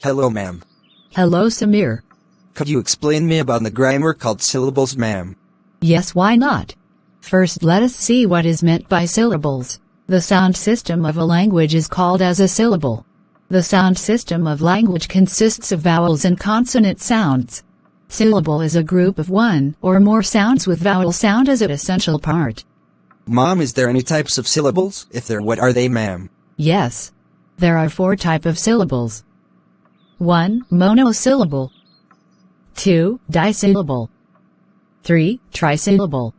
Hello, ma'am. Hello, Samir. Could you explain me about the grammar called syllables, ma'am? Yes, why not? First, let us see what is meant by syllables. The sound system of a language is called as a syllable. The sound system of language consists of vowels and consonant sounds. Syllable is a group of one or more sounds with vowel sound as an essential part. Mom, is there any types of syllables? If there, what are they, ma'am? Yes. There are 4 types of syllables. 1. Monosyllable. 2. Disyllable. 3. Trisyllable.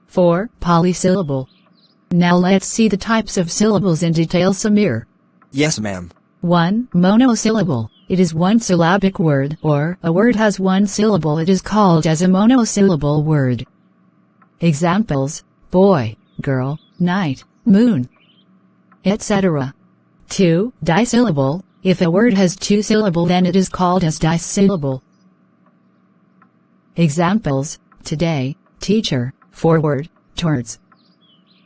4. Polysyllable. Now let's see the types of syllables in detail, Samir. Yes, ma'am. 1. Monosyllable. It is one syllabic word, or a word has one syllable. It is called as a monosyllable word. Examples: boy, girl, night, moon, etc. 2. Disyllable. If a word has 2 syllables, then it is called as disyllable. Examples: today, teacher, forward, towards,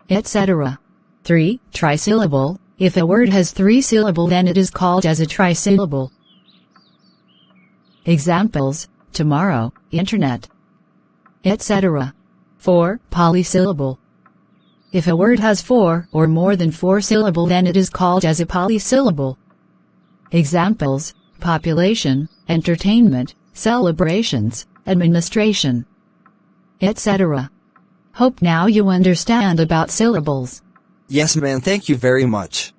etc. 3. Trisyllable. If a word has 3 syllables, then it is called as a trisyllable. Examples: tomorrow, internet, etc. 4. Polysyllable. If a word has 4 or more than 4 syllables, then it is called as a polysyllable. Examples: population, entertainment, celebrations, administration, etc. Hope now you understand about syllables. Yes, ma'am. Thank you very much.